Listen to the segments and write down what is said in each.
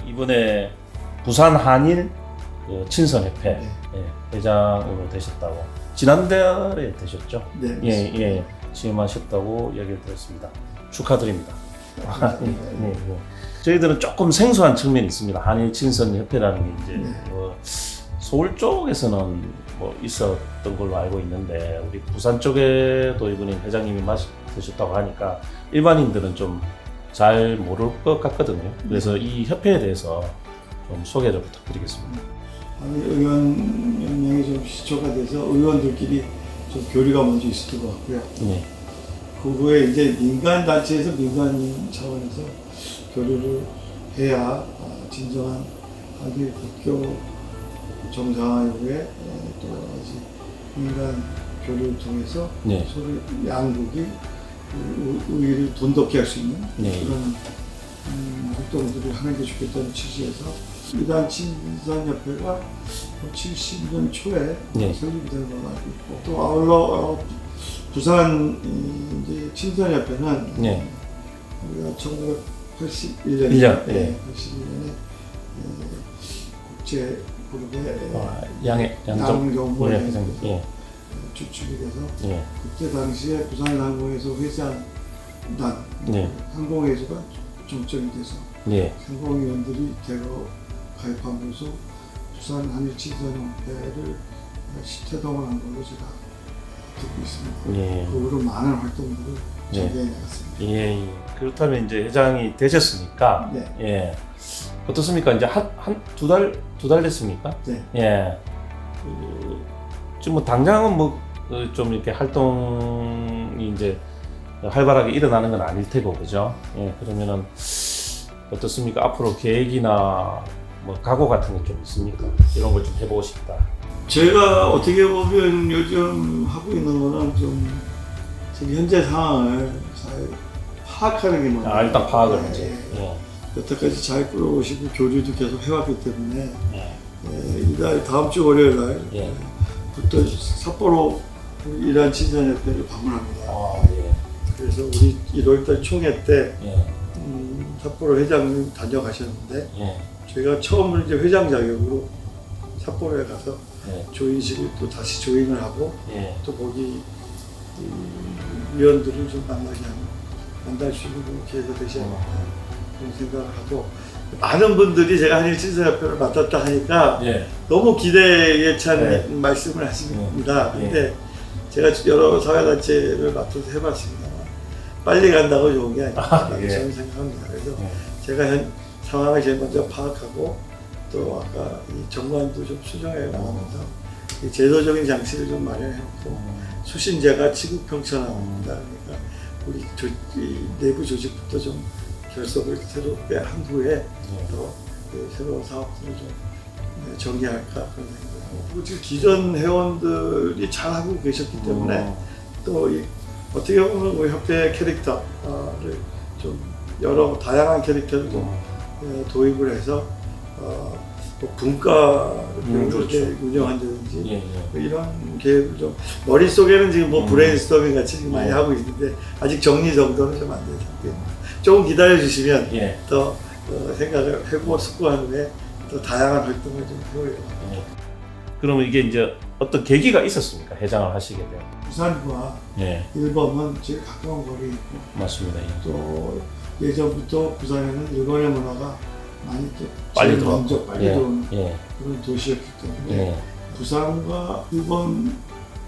이번에 부산 한일 친선협회 네. 회장으로 되셨다고 지난달에 되셨죠? 네. 예, 취임하셨다고 이야기를 들었습니다. 축하드립니다. 네. 저희들은 조금 생소한 측면이 있습니다. 한일 친선협회라는 게 이제 네. 서울 쪽에서는 있었던 걸로 알고 있는데 우리 부산 쪽에도 이번에 회장님이 되셨다고 하니까 일반인들은 좀 잘 모를 것 같거든요. 그래서 이 협회에 대해서 좀 소개를 부탁드리겠습니다. 아니, 의원명이 좀 시초가 돼서 의원들끼리 좀 교류가 먼저 있었던 것 같고요. 네. 그 후에 이제 민간 단체에서 민간 차원에서 교류를 해야 진정한 한일 국교 정상화 이후에 또 아직 민간 교류를 통해서 네. 서로 양국이 우위를 돈독히 할 수 있는 네. 그런 활동들을 하는 게 좋겠다는 취지에서 이단 친선협회가 70년 초에 네. 설립이 된 걸로 알고 있고 또 아울러 부산 이제 친선협회는 네. 우리가 1981년에 81년에 국제 그룹의 양경모 회장님. 예. 주축이 돼서 예. 그때 당시에 부산항공회사 회장단 항공회사가 정점이 돼서 상공위원들이 대거 가입함으로써 부산 한일친선협회를 시태동을 한 걸로 제가 듣고 있습니다. 그 후로 많은 활동들을 전개해 나갔습니다. 예. 그렇다면 이제 회장이 되셨으니까 어떻습니까? 이제 두 달 됐습니까? 네. 예. 지금 당장은 좀 이렇게 활동이 이제 활발하게 일어나는 건 아닐 테고, 그죠? 예. 그러면은 어떻습니까? 앞으로 계획이나 각오 같은 게 좀 있습니까? 이런 걸 좀 해보고 싶다. 제가 어떻게 보면 요즘 하고 있는 거는 좀 지금 현재 상황을 잘 파악하는 게 먼저. 일단 파악을 먼저. 여태까지 잘 끌어오시고 교류도 계속 해왔기 때문에 이달 다음 주 월요일 날부터 삿포로 이란 친선협회를 방문합니다. 그래서 우리 1월달 총회 때 삿포로 회장님 다녀가셨는데 저희가 처음으로 이제 회장 자격으로 삿포로에 가서 조인식을 또 다시 조인을 하고 또 거기 위원들을 좀 만날 수 있는 기회가 되지 않을까 그런 생각을 하고 많은 분들이 제가 한일 친선협회를 맡았다 하니까 너무 기대에 찬 말씀을 하십니다. 근데 제가 여러 사회단체를 맡아서 해봤습니다만 빨리 간다고 좋은 게 아닙니다. 저는 생각합니다. 그래서 제가 현 상황을 제일 먼저 파악하고 또 아까 이 정관도 좀 수정해 나가면서 이 제도적인 장치를 좀 마련해놓고 수신제가 치국평천합니다. 그러니까 우리 이 내부 조직부터 좀 결속을 새롭게 한 후에 또 새로운 사업들을 좀 정리할까 그런 생각을 지금 기존 회원들이 잘하고 계셨기 때문에 또 어떻게 보면 우리 협회 캐릭터를 좀 여러 다양한 캐릭터를 좀 도입을 해서 분과를 운영한다든지 이런 계획을 좀 머릿속에는 지금 브레인스토밍 같이 지금 많이 하고 있는데 아직 정리정돈은 좀 안 된 상태입니다. 조금 기다려 주시면 더 생각을 해보고 숙고한 후에 또 다양한 활동을 좀 해보려고. 그러면 이게 이제 어떤 계기가 있었습니까? 회장을 하시게 된. 부산과 일본은 제일 가까운 거리에 있고 맞습니다. 또 예전부터 부산에는 일본의 문화가 많이 또 빨리 들어오는 그런 도시였기 때문에 부산과 일본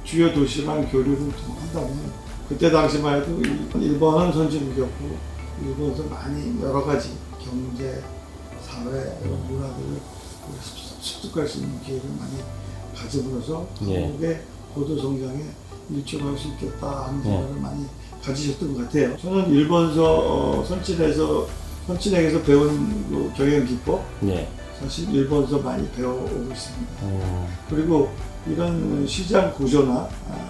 주요 도시랑 교류를 좀 한다면 그때 당시만 해도 일본은 선진국이었고 일본에서 많이 여러 가지 경제, 사회, 문화들을 습득할 수 있는 기회를 많이 가짐으로써 한국의 고도 성장에 일조할 수 있겠다 하는 생각을 많이 가지셨던 것 같아요. 저는 일본서 선진행에서 배운 그 경영 기법 사실 일본서 많이 배워오고 있습니다. 그리고 이런 시장 구조나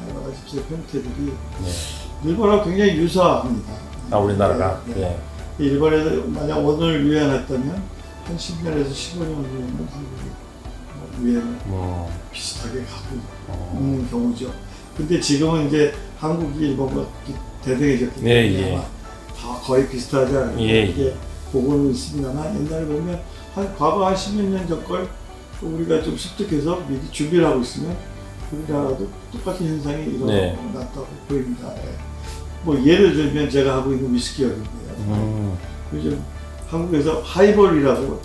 여러 가지 기업 형태들이 일본하고 굉장히 유사합니다. 우리나라가. 일본에서 만약 오늘 유행했다면 한 10년에서 15년 후에는 한국이 유행을 비슷하게 가고 있는 경우죠. 근데 지금은 이제 한국이 일본과 대등해졌기 때문에 아마 다 거의 비슷하지 않을까 이렇게 보고는 있습니다만 옛날에 보면 과거 한 10몇 년 전 걸 우리가 좀 습득해서 미리 준비를 하고 있으면 우리나라도 똑같은 현상이 일어났다고 보입니다. 예. 뭐 예를 들면 제가 하고 있는 위스키 역인데요. 요즘 한국에서 하이볼이라고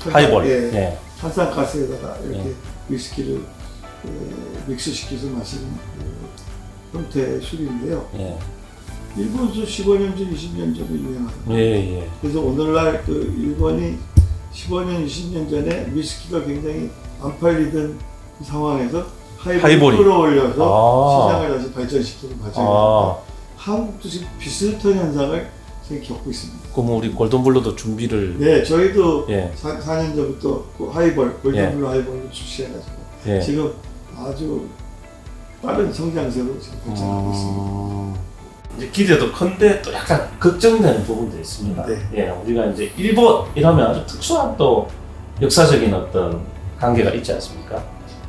탄산가스에다가 이렇게 위스키를 믹스시켜서 마시는 그 형태의 술인데요. 일본에서 15년 전, 20년 전에 유행하더라고요. 그래서 오늘날 그 일본이 15년, 20년 전에 위스키가 굉장히 안 팔리던 상황에서 하이볼을 끌어올려서 시장을 다시 발전시키는 과정입니다. 한국도 지금 비슷한 현상을 지금 겪고 있습니다. 그럼 우리 골든블루도 준비를? 네, 저희도 4년 전부터 그 하이볼, 골든블루 하이볼을 출시해가지고 지금 아주 빠른 성장세로 지금 발전하고 있습니다. 이제 기대도 큰데 또 약간 걱정되는 부분도 있습니다. 우리가 이제 일본 이러면 아주 특수한 또 역사적인 어떤 관계가 있지 않습니까?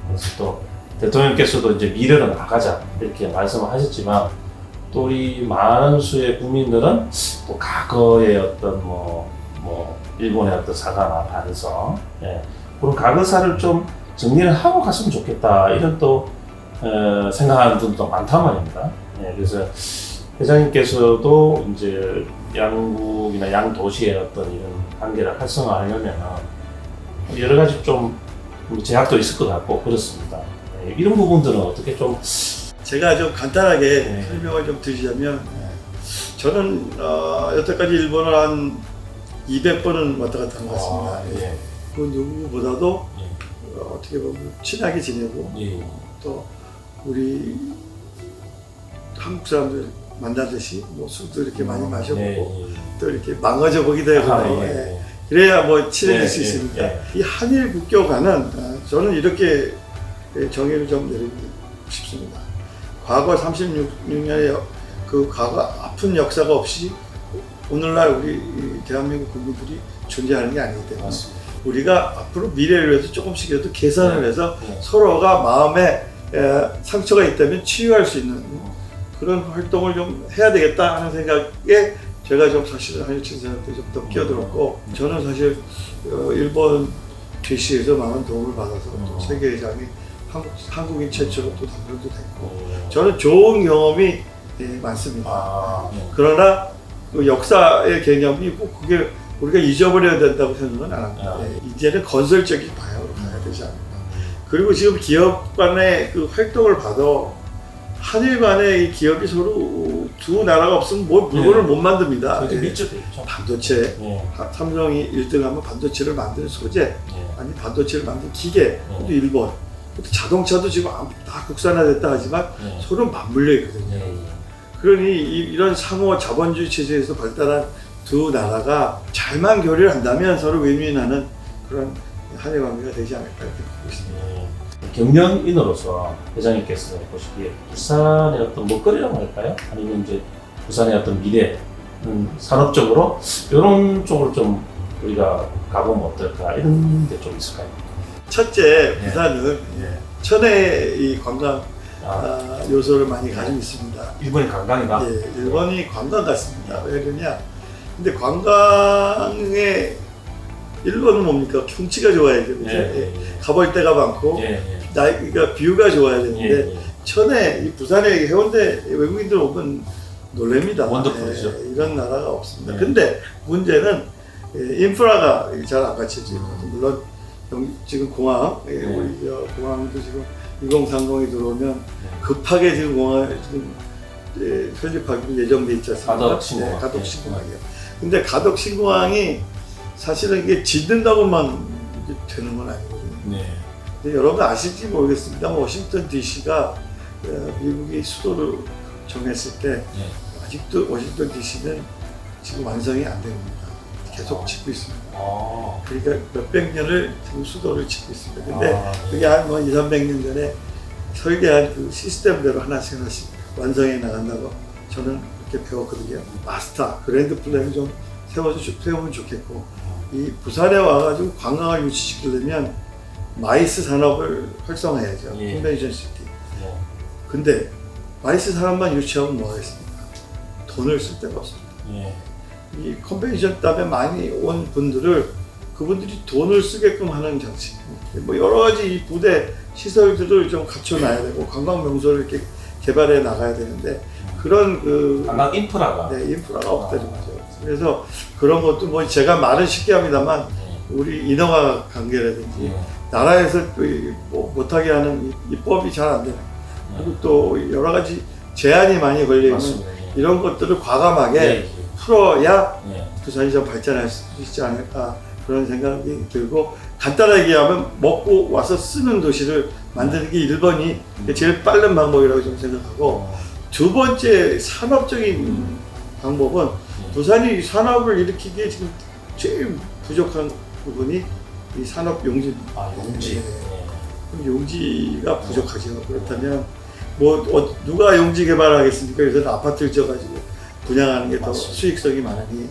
그래서 또 대통령께서도 이제 미래로 나가자 이렇게 말씀을 하셨지만 또 우리 많은 수의 국민들은 또 과거의 어떤 일본의 어떤 사과나 반성 그런 과거사를 좀 정리를 하고 갔으면 좋겠다 이런 또 생각하는 분도 많단 말입니다. 그래서 회장님께서도 이제 양국이나 양 도시의 어떤 이런 관계를 활성화하려면 여러 가지 좀 제약도 있을 것 같고 그렇습니다. 이런 부분들은 어떻게 좀 제가 좀 간단하게 설명을 좀 드리자면 저는 여태까지 일본을 한 200번은 왔다 갔다 한 것 같습니다. 그 누구보다도 어떻게 보면 친하게 지내고 또 우리 한국 사람들 만나듯이 뭐 술도 이렇게 많이 마셔보고 또 이렇게 망가져 보기도 해보고 그래야 뭐 친해질 수 있으니까 이 한일 국교 간은 저는 이렇게 정의를 좀 내리고 싶습니다. 과거 36년의 그 과거 아픈 역사가 없이 오늘날 우리 대한민국 국민들이 존재하는 게 아니기 때문에 우리가 앞으로 미래를 위해서 조금씩이라도 개선을 해서 서로가 마음에 상처가 있다면 치유할 수 있는 그런 활동을 좀 해야 되겠다 하는 생각에 제가 좀 사실 한일친사한테 좀 더 끼어들었고 저는 사실 일본 DC에서 많은 도움을 받아서 또 세계회장이 한국인 최초로 또 당선도 됐고 저는 좋은 경험이 많습니다. 그러나 그 역사의 개념이 꼭 그게 우리가 잊어버려야 된다고 생각은 안 합니다. 이제는 건설적인 방향으로 가야 되지 않을까. 그리고 지금 기업 간의 그 활동을 봐도 한일 간의 이 기업이 서로 두 나라가 없으면 물건을 못 만듭니다. 반도체, 삼성이 1등하면 반도체를 만드는 소재, 아니 반도체를 만드는 기계, 또 일본, 또 자동차도 지금 다 국산화됐다 하지만 서로 맞물려 있거든요. 그러니 이런 상호 자본주의 체제에서 발달한 두 나라가 잘만 교류를 한다면 서로 윈윈하는 그런 한일 관계가 되지 않을까 이렇게 보고 있습니다. 경영인으로서 회장님께서 보시기에 부산의 어떤 먹거리라고 할까요? 아니면 이제 부산의 어떤 미래는 산업적으로 이런 쪽으로 좀 우리가 가보면 어떨까 이런 데 좀 있을까요? 첫째, 부산은 천혜의 이 관광 요소를 많이 가지고 있습니다. 일본이 관광이다? 일본이 관광 같습니다. 왜 그러냐? 근데 관광에 일본은 뭡니까? 경치가 좋아야 되죠. 가볼 데가 많고 그러니까 뷰가 좋아야 되는데 천혜, 이 부산에 해운대 외국인들 오면 놀랍니다. 원더풀이죠. 이런 나라가 없습니다. 근데 문제는 인프라가 잘 안 갖춰지고 물론 지금 공항, 우리 공항도 지금 2030이 들어오면 급하게 지금 공항 지금 설립하기로 예정돼 있지 않습니까? 가덕 신공항이요. 근데 가덕 신공항이 사실은 이게 짓는다고만 되는 건 아니거든요. 근데 여러분 아실지 모르겠습니다. 워싱턴 DC가 미국이 수도를 정했을 때 아직도 워싱턴 DC는 지금 완성이 안 됩니다. 계속 짓고 있습니다. 그러니까 몇백 년을 지금 수도를 짓고 있습니다. 근데 그게 한 2, 300년 전에 설계한 그 시스템대로 하나씩 완성해 나간다고 저는 그렇게 배웠거든요. 마스터, 그랜드 플랜을 좀 세우면 좋겠고 이 부산에 와가지고 관광을 유치시키려면 마이스 산업을 활성화해야죠. 컨벤션 시티. 근데 마이스 산업만 유치하면 뭐 하겠습니까? 돈을 쓸 데가 없습니다. 이 컨벤션 때문에 많이 온 분들을 그분들이 돈을 쓰게끔 하는 장치. 뭐 여러 가지 이 부대 시설들을 좀 갖춰놔야 되고 관광 명소를 이렇게 개발해 나가야 되는데 그런 그 관광 인프라가 네, 인프라가 없다는 거죠. 그래서 그런 것도 뭐 제가 말은 쉽게 합니다만 우리 인허가 관계라든지 나라에서 뭐 못하게 하는 입법이 잘 안 되는 그리고 또 여러 가지 제한이 많이 걸려 있는 이런 것들을 과감하게 풀어야 부산이 좀 발전할 수 있지 않을까 그런 생각이 들고 간단하게 얘기하면 먹고 와서 쓰는 도시를 만드는 게 1번이 제일 빠른 방법이라고 좀 생각하고 두 번째 산업적인 방법은 부산이 산업을 일으키기에 지금 제일 부족한 부분이 이 산업 용지입니다. 용지. 용지가 부족하죠. 그렇다면 뭐 누가 용지 개발하겠습니까? 요새는 아파트를 지어가지고 분양하는 게 더 수익성이 많으니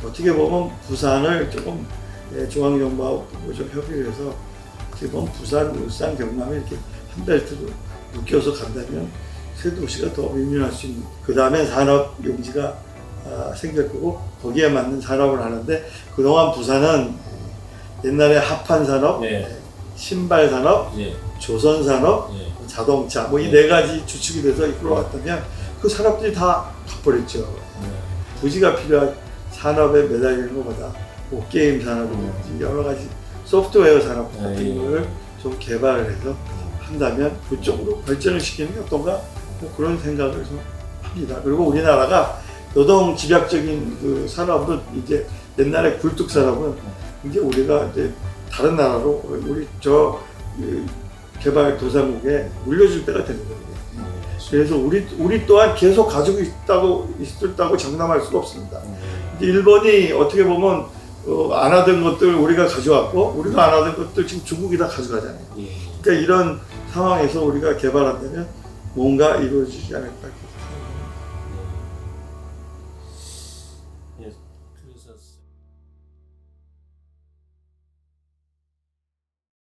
어떻게 보면 부산을 조금 중앙정부하고 좀 협의를 해서 지금 부산, 울산, 경남에 이렇게 한 벨트로 묶여서 간다면 새 도시가 더 밀려날 수 있는 그 다음에 산업 용지가 생길 거고 거기에 맞는 산업을 하는데 그동안 부산은 옛날에 합판 산업, 신발 산업, 조선 산업, 자동차 뭐 이 네 가지 주축이 돼서 이끌어왔다면 그 산업들이 다 가버렸죠. 부지가 필요한 산업에 매달리는 것보다 뭐 게임 산업이라든지 여러 가지 소프트웨어 산업 같은 거를 좀 개발을 해서 한다면 그쪽으로 발전을 시키는 게 어떤가 뭐 그런 생각을 좀 합니다. 그리고 우리나라가 노동 집약적인 그 산업은 이제 옛날에 굴뚝 산업은 이제 우리가 이제 다른 나라로 우리 저 개발 도상국에 물려줄 때가 되는 거예요. 그래서 우리 또한 계속 가지고 있었다고 장담할 수가 없습니다. 이제 일본이 어떻게 보면 안 하던 것들 우리가 가져왔고 우리가 안 하던 것들 지금 중국이 다 가져가잖아요. 그러니까 이런 상황에서 우리가 개발한다면 뭔가 이루어지지 않을까.